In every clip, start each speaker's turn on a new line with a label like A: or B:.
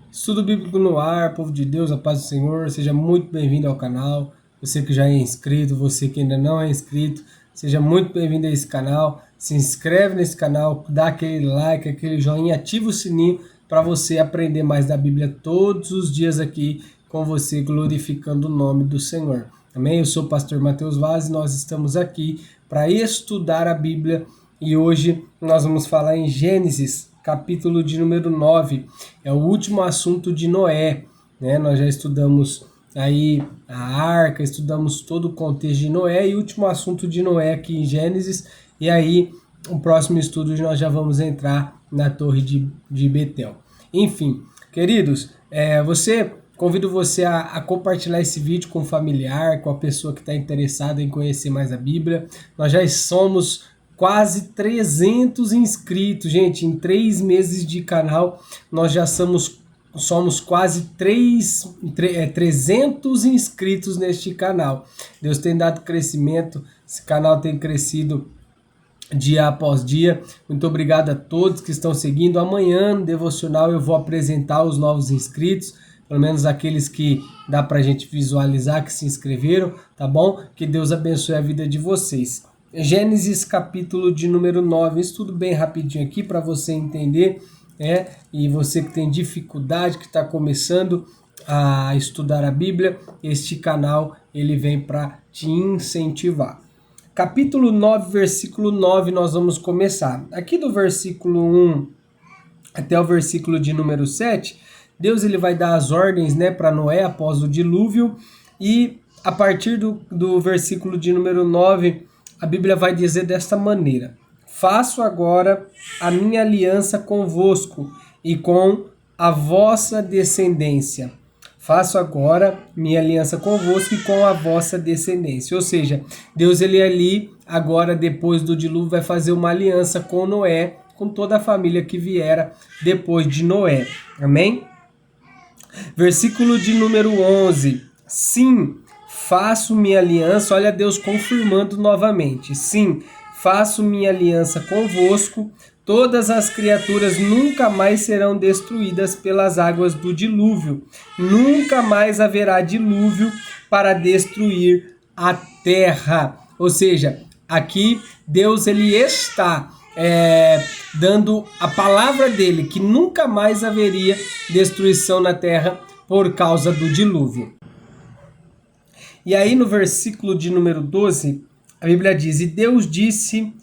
A: Estudo Bíblico no ar, povo de Deus, a paz do Senhor, seja muito bem-vindo ao canal. Você que já é inscrito, você que ainda não é inscrito, seja muito bem-vindo a esse canal. Se inscreve nesse canal, dá aquele like, aquele joinha, ativa o sininho para você aprender mais da Bíblia todos os dias aqui com você, glorificando o nome do Senhor. Amém? Eu sou o pastor Matheus Vaz e nós estamos aqui para estudar a Bíblia e hoje nós vamos falar em Gênesis, capítulo de número 9, é o último assunto de Noé, né? Nós já estudamos aí a arca, estudamos todo o contexto de Noé e o último assunto de Noé aqui em Gênesis, e aí o próximo estudo nós já vamos entrar na torre de Betel. Enfim, queridos, convido você a compartilhar esse vídeo com o familiar, com a pessoa que está interessada em conhecer mais a Bíblia. Nós já somos quase 300 inscritos, gente. Em 3 meses de canal, nós já somos quase 300 inscritos neste canal. Deus tem dado crescimento, esse canal tem crescido dia após dia. Muito obrigado a todos que estão seguindo. Amanhã no devocional eu vou apresentar os novos inscritos, pelo menos aqueles que dá pra gente visualizar que se inscreveram, tá bom? Que Deus abençoe a vida de vocês. Gênesis capítulo de número 9, estudo bem rapidinho aqui para você entender, e você que tem dificuldade, que está começando a estudar a Bíblia, este canal ele vem para te incentivar. Capítulo 9, versículo 9, nós vamos começar. Aqui do versículo 1 até o versículo de número 7, Deus ele vai dar as ordens, para Noé após o dilúvio, e a partir do versículo de número 9, a Bíblia vai dizer desta maneira: faço agora a minha aliança convosco e com a vossa descendência. Faço agora minha aliança convosco e com a vossa descendência. Ou seja, Deus ele ali, agora depois do dilúvio, vai fazer uma aliança com Noé, com toda a família que viera depois de Noé. Amém? Versículo de número 11. Sim, faço minha aliança, olha Deus confirmando novamente. Sim, faço minha aliança convosco, todas as criaturas nunca mais serão destruídas pelas águas do dilúvio. Nunca mais haverá dilúvio para destruir a terra. Ou seja, aqui Deus ele está dando a palavra dele que nunca mais haveria destruição na terra por causa do dilúvio. E aí no versículo de número 12, a Bíblia diz: E Deus disse,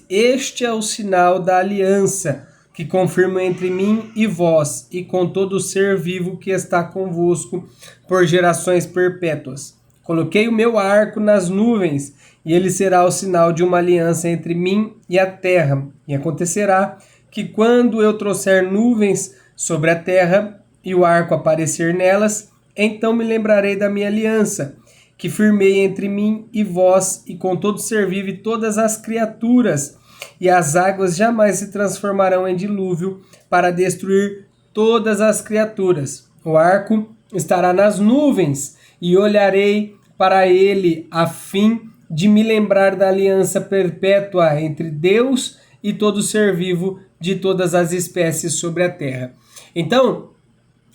A: este é o sinal da aliança que confirmo entre mim e vós, e com todo o ser vivo que está convosco por gerações perpétuas. Coloquei o meu arco nas nuvens, e ele será o sinal de uma aliança entre mim e a terra. E acontecerá que quando eu trouxer nuvens sobre a terra e o arco aparecer nelas, então me lembrarei da minha aliança, que firmei entre mim e vós, e com todo ser vivo e todas as criaturas, e as águas jamais se transformarão em dilúvio para destruir todas as criaturas. O arco estará nas nuvens, e olharei para ele a fim de me lembrar da aliança perpétua entre Deus e todo ser vivo de todas as espécies sobre a terra. Então,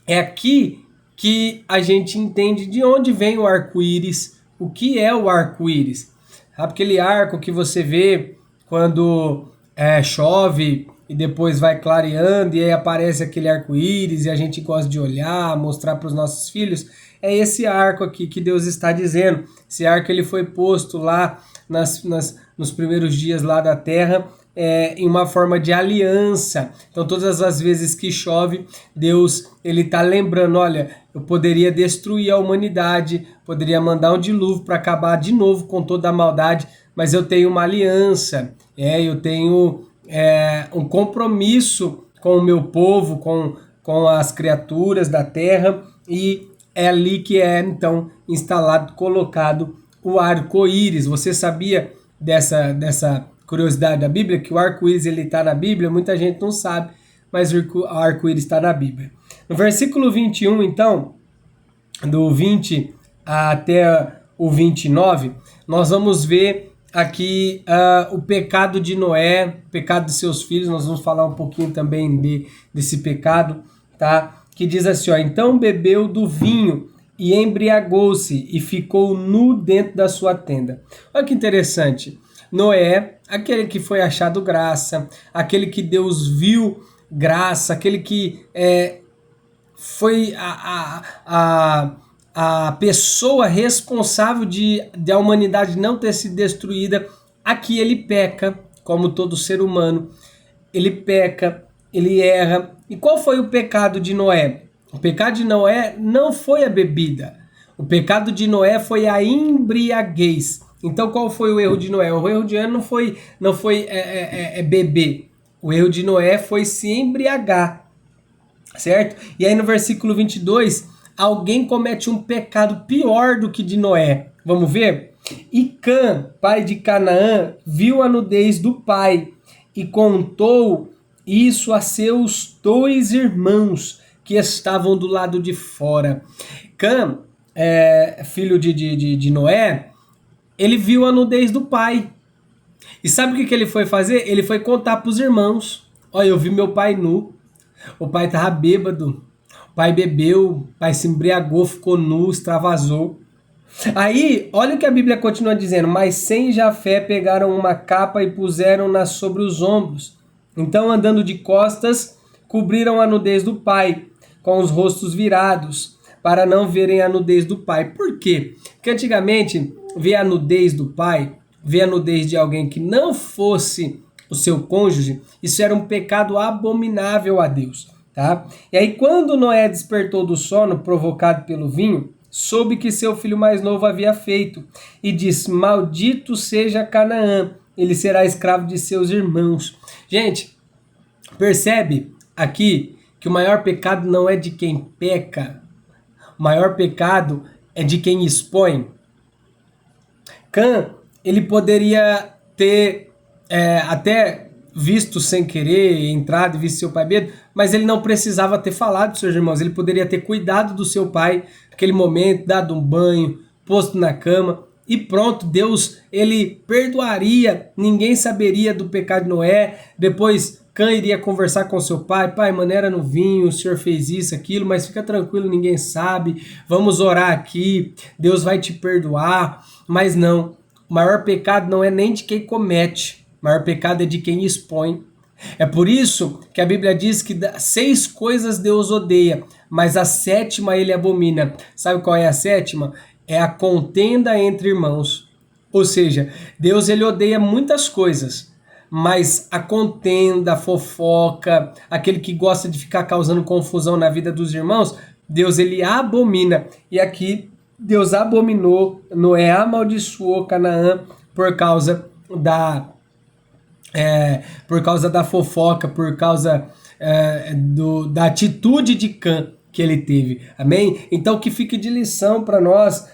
A: é aqui que a gente entende de onde vem o arco-íris, o que é o arco-íris. Sabe aquele arco que você vê quando chove e depois vai clareando e aí aparece aquele arco-íris e a gente gosta de olhar, mostrar para os nossos filhos? É esse arco aqui que Deus está dizendo. Esse arco ele foi posto lá nos primeiros dias lá da terra, em uma forma de aliança. Então todas as vezes que chove, Deus ele está lembrando: olha, eu poderia destruir a humanidade, poderia mandar um dilúvio para acabar de novo com toda a maldade, mas eu tenho uma aliança, eu tenho um compromisso com o meu povo, com as criaturas da terra, e é ali que então instalado, colocado o arco-íris. Você sabia dessa curiosidade da Bíblia, que o arco-íris ele está na Bíblia? Muita gente não sabe, mas o arco-íris está na Bíblia. No versículo 21, então, do 20 até o 29, nós vamos ver aqui o pecado de Noé, o pecado de seus filhos. Nós vamos falar um pouquinho também desse pecado tá? Que diz assim, ó, então bebeu do vinho e embriagou-se e ficou nu dentro da sua tenda. Olha que interessante. Noé, aquele que foi achado graça, aquele que Deus viu graça, aquele que foi a pessoa responsável de a humanidade não ter sido destruída, aqui ele peca, como todo ser humano, ele peca, ele erra. E qual foi o pecado de Noé? O pecado de Noé não foi a bebida. O pecado de Noé foi a embriaguez. Então qual foi o erro de Noé? O erro de Noé não foi beber. O erro de Noé foi se embriagar, certo? E aí no versículo 22, alguém comete um pecado pior do que de Noé. Vamos ver? E Cã, pai de Canaã, viu a nudez do pai e contou isso a seus 2 irmãos que estavam do lado de fora. Cã, filho de Noé, ele viu a nudez do pai. E sabe o que ele foi fazer? Ele foi contar para os irmãos. Olha, eu vi meu pai nu. O pai estava bêbado. O pai bebeu, o pai se embriagou, ficou nu, extravasou. Aí, olha o que a Bíblia continua dizendo. Mas Sem e Jafé pegaram uma capa e puseram-na sobre os ombros. Então, andando de costas, cobriram a nudez do pai, com os rostos virados, para não verem a nudez do pai. Por quê? Porque antigamente, ver a nudez do pai, ver a nudez de alguém que não fosse o seu cônjuge, isso era um pecado abominável a Deus, tá? E aí, quando Noé despertou do sono, provocado pelo vinho, soube que seu filho mais novo havia feito, e disse, maldito seja Canaã, ele será escravo de seus irmãos. Gente, percebe aqui que o maior pecado não é de quem peca, o maior pecado é de quem expõe. Cã, ele poderia ter até visto sem querer, entrado e visto seu pai bêbado, mas ele não precisava ter falado dos seus irmãos, ele poderia ter cuidado do seu pai naquele momento, dado um banho, posto na cama, e pronto, Deus, ele perdoaria, ninguém saberia do pecado de Noé. Depois Cã iria conversar com seu pai, pai, maneira no vinho, o senhor fez isso, aquilo, mas fica tranquilo, ninguém sabe, vamos orar aqui, Deus vai te perdoar. Mas não, o maior pecado não é nem de quem comete, o maior pecado é de quem expõe. É por isso que a Bíblia diz que 6 coisas Deus odeia, mas a 7ª ele abomina. Sabe qual é a 7ª? É a contenda entre irmãos. Ou seja, Deus ele odeia muitas coisas, mas a contenda, a fofoca, aquele que gosta de ficar causando confusão na vida dos irmãos, Deus ele abomina. E aqui Deus abominou, Noé amaldiçoou Canaã por causa da fofoca, por causa da atitude de Cã que ele teve, amém? Então que fique de lição para nós,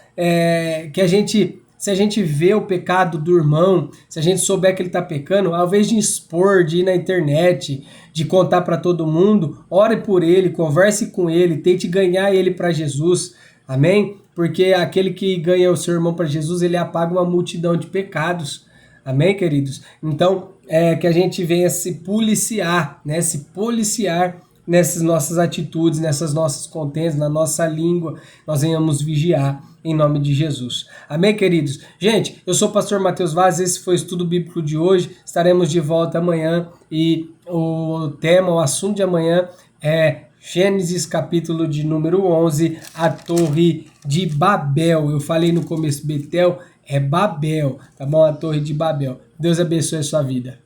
A: que se a gente vê o pecado do irmão, se a gente souber que ele está pecando, ao invés de expor, de ir na internet, de contar para todo mundo, ore por ele, converse com ele, tente ganhar ele para Jesus, amém? Porque aquele que ganha o seu irmão para Jesus, ele apaga uma multidão de pecados, amém, queridos? Então, que a gente venha se policiar, né? Se policiar nessas nossas atitudes, nessas nossas contendas, na nossa língua, nós venhamos vigiar em nome de Jesus. Amém, queridos? Gente, eu sou o pastor Matheus Vaz, esse foi o estudo bíblico de hoje, estaremos de volta amanhã e o tema, o assunto de amanhã é Gênesis capítulo de número 11, a Torre de Babel. Eu falei no começo, Betel é Babel, tá bom? A Torre de Babel. Deus abençoe a sua vida.